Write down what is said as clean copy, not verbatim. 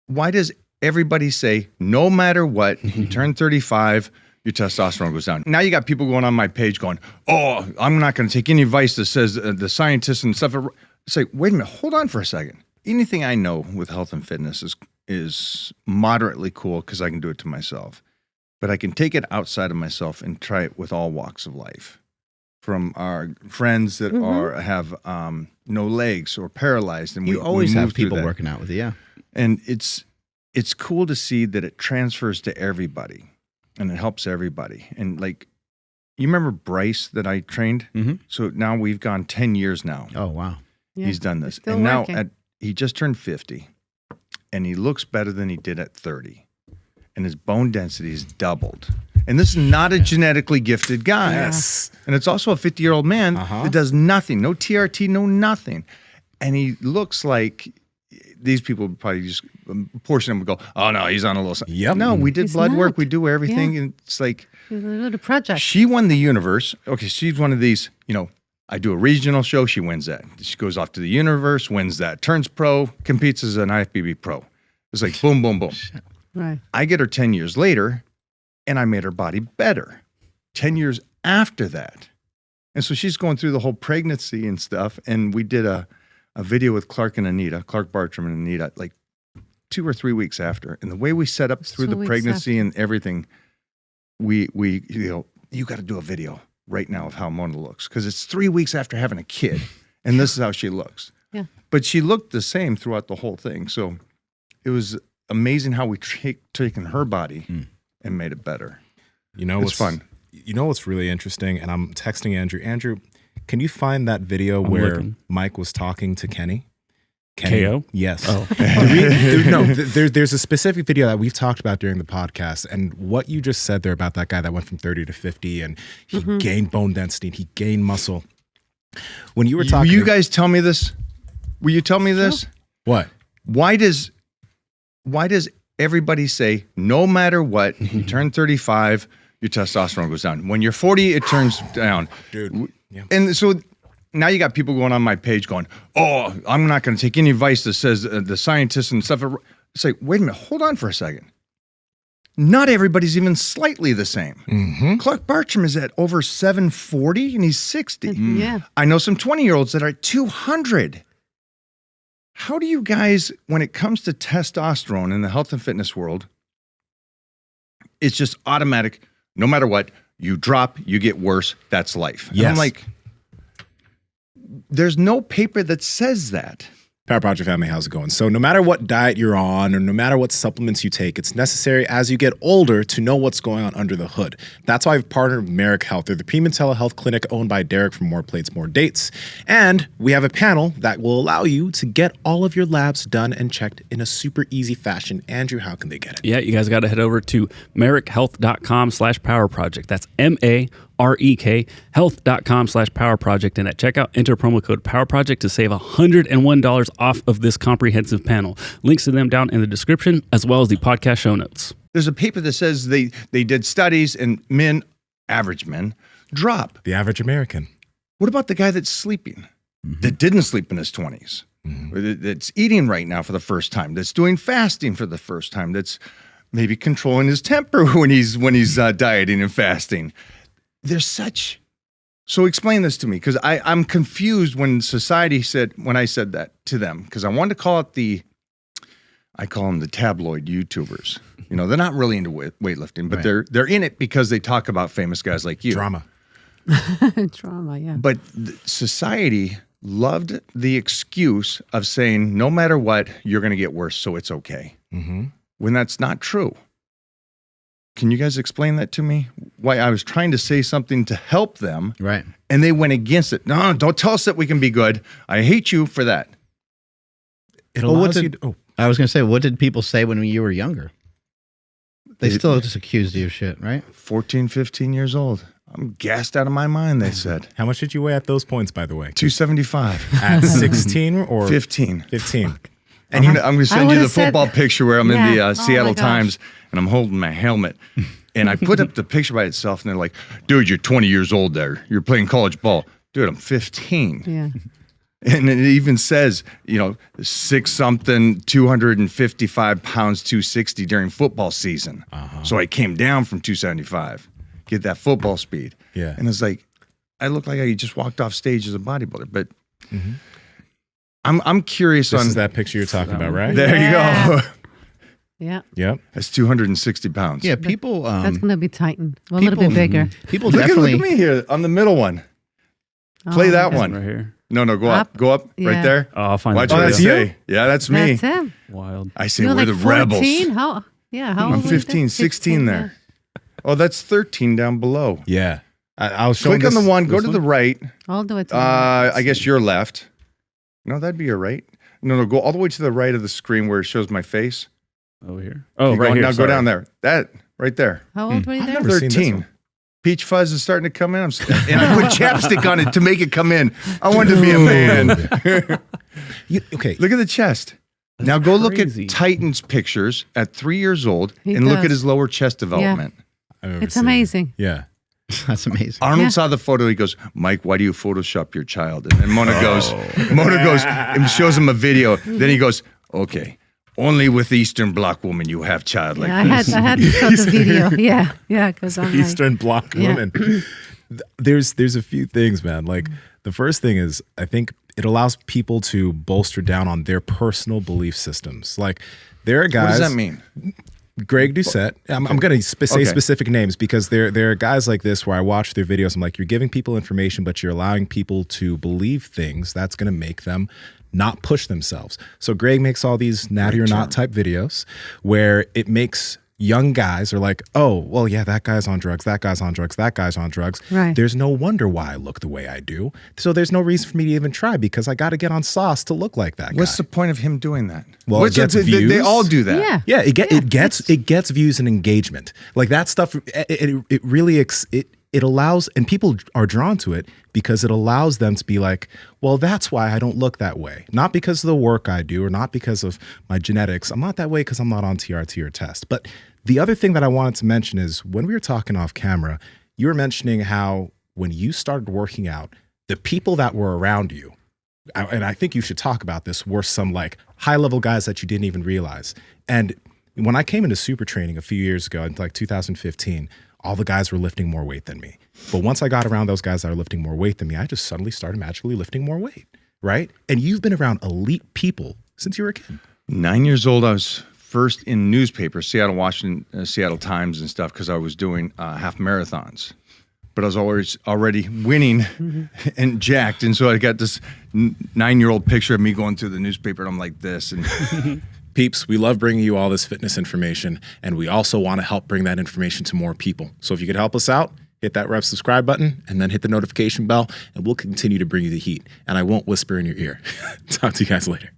why does everybody say no matter what, you turn 35, your testosterone goes down? Now you got people going on my page going, oh, I'm not going to take any advice that says the scientists and stuff. It's like, wait a minute, hold on for a second. Anything I know with health and fitness is moderately cool because I can do it to myself. But I can take it outside of myself and try it with all walks of life. From our friends that have no legs or paralyzed. And you always have people working out with you, yeah. And it's cool to see that it transfers to everybody and it helps everybody. And like, you remember Bryce that I trained? Mm-hmm. So now we've gone 10 years now. Oh, wow. Yeah, he's done this. And now he just turned 50 and he looks better than he did at 30. And his bone density is doubled. And this is not a genetically gifted guy. Yes. And it's also a 50-year-old man that does nothing, no TRT, no nothing. And he looks like these people would probably just, a portion of them would go, oh no, he's on a little. Yep. No, we did blood work. We do everything. And it's like, it's a little project. She won the universe. Okay, she's one of these, I do a regional show, she wins that. She goes off to the universe, wins that, turns pro, competes as an IFBB pro. It's like boom, boom, boom. Right. I get her 10 years later, and I made her body better 10 years after that. And so she's going through the whole pregnancy and stuff, and we did a video with Clark Bartram and Anita, like 2 or 3 weeks after. And the way we set up through the pregnancy and everything, we you got to do a video right now of how Mona looks, because it's 3 weeks after having a kid, and this is how she looks. Yeah. But she looked the same throughout the whole thing. So it was amazing how we taken her body and made it better. It's fun. You know what's really interesting? And I'm texting Andrew. Andrew, can you find that video where Mike was talking to Kenny? KO? Yes. Oh. There's a specific video that we've talked about during the podcast, and what you just said there about that guy that went from 30 to 50 and he gained bone density and he gained muscle. When you were talking, will you guys tell me this? Will you tell me this? What? Why does everybody say no matter what, you turn 35, your testosterone goes down? When you're 40, it turns down. Dude. Yeah. And so now you got people going on my page going, oh, I'm not going to take any advice that says the scientists and stuff. It's like, wait a minute, hold on for a second. Not everybody's even slightly the same. Mm-hmm. Clark Bartram is at over 740 and he's 60. Mm-hmm. Yeah. I know some 20-year-olds that are at 200. How do you guys, when it comes to testosterone in the health and fitness world, it's just automatic, no matter what, you drop, you get worse, that's life. Yes. And I'm like, there's no paper that says that. Power Project family, how's it going? So no matter what diet you're on or no matter what supplements you take, it's necessary as you get older to know what's going on under the hood. That's why I've partnered with Merrick Health. They're the premium telehealth clinic owned by Derek from More Plates, More Dates. And we have a panel that will allow you to get all of your labs done and checked in a super easy fashion. Andrew, how can they get it? Yeah, you guys got to head over to merrickhealth.com/powerproject. That's MAREK health.com/powerproject. And at checkout, enter promo code PowerProject to save $101 off of this comprehensive panel. Links to them down in the description, as well as the podcast show notes. There's a paper that says they did studies and men, average men, drop. The average American. What about the guy that's sleeping, that didn't sleep in his 20s, that's eating right now for the first time, that's doing fasting for the first time, that's maybe controlling his temper when he's dieting and fasting? There's such... So explain this to me, because I'm confused when when I said that to them, because I wanted to call it I call them the tabloid YouTubers. They're not really into weightlifting, but they're in it because they talk about famous guys like you. Drama, yeah. But society loved the excuse of saying, no matter what, you're going to get worse, so it's okay. Mm-hmm. When that's not true. Can you guys explain that to me? Why I was trying to say something to help them, right? And they went against it. No, don't tell us that we can be good. I hate you for that. It allows you to, I was going to say, what did people say when you were younger? They still just accused you of shit, right? 14, 15 years old. I'm gassed out of my mind, they said. How much did you weigh at those points, by the way? 275. At 16 or 15? 15. And I'm going to send you the football picture where I'm in the Seattle Times and I'm holding my helmet. And I put up the picture by itself and they're like, dude, you're 20 years old there. You're playing college ball. Dude, I'm 15. Yeah. And it even says, 6 something, 255 pounds, 260 during football season. So I came down from 275, get that football speed. Yeah. And it's like, I look like I just walked off stage as a bodybuilder. But I'm curious This on is that picture you're talking about, right? There you go. Yeah. Yep. That's 260 pounds. Yeah, people. That's going to be tightened. A little bit bigger. People Look at definitely. me here on the middle one. Play Oh, that okay. one. Right here. No, go up. Up? Go up Yeah. right there. Oh, I'll find Watch the what I that's video. you? say. Yeah, that's me. That's him. Wild. I say You're we're like the 14? rebels. How old I'm were you 15, then? 16 there. Oh, that's 13 down below. Yeah. I'll show Click him on the this- one. Go this to the right. I'll do it. I guess your left. No, that'd be your right. No, go all the way to the right of the screen where it shows my face. Over here. Oh, Keep right going. here. Now go sorry. down there. That right there. How old were you there? never seen this 13. one. Peach fuzz is starting to come in. And I put chapstick on it to make it come in. I wanted to be a man. Okay. Look at the chest. Now go look crazy. at Titan's pictures at 3 years old He and look does. at his lower chest development. I've ever It's seen it. amazing. Yeah. That's amazing. Arnold Yeah. saw the photo. He goes, Mike, why do you Photoshop your child? And then Mona goes, and shows him a video. Then he goes, okay, only with Eastern Bloc woman you have child like Yeah, this. I had to show the video. Yeah, because I'm like, Eastern Bloc Yeah. women. There's a few things, man. Like the first thing is I think it allows people to bolster down on their personal belief systems. Like there are guys. What does that mean? Greg Doucette. I'm going to say Okay. specific names because there are guys like this where I watch their videos. I'm like, you're giving people information, but you're allowing people to believe things that's going to make them not push themselves. So Greg makes all these natty or not type videos where it makes young guys are like, oh, well, yeah, that guy's on drugs, that guy's on drugs, that guy's on drugs. Right. There's no wonder why I look the way I do. So there's no reason for me to even try because I got to get on sauce to look like that guy. What's the point of him doing that? Well, What's it gets they views. all do that. yeah. Yeah, it gets views and engagement. Like that stuff. It really it allows, and people are drawn to it because it allows them to be like, well, that's why I don't look that way. Not because of the work I do or not because of my genetics. I'm not that way because I'm not on TRT or test. But the other thing that I wanted to mention is when we were talking off camera, you were mentioning how when you started working out, the people that were around you, and I think you should talk about this, were some like high level guys that you didn't even realize. And when I came into super training a few years ago, in like 2015, all the guys were lifting more weight than me. But once I got around those guys that are lifting more weight than me, I just suddenly started magically lifting more weight, right? And you've been around elite people since you were a kid. 9 years old, I was first in newspapers, Seattle, Washington, Seattle Times and stuff, because I was doing half marathons. But I was already winning and jacked. And so I got this 9-year-old picture of me going through the newspaper, and I'm like this. And Peeps, we love bringing you all this fitness information, and we also want to help bring that information to more people. So if you could help us out, hit that red subscribe button and then hit the notification bell, and we'll continue to bring you the heat. And I won't whisper in your ear. Talk to you guys later.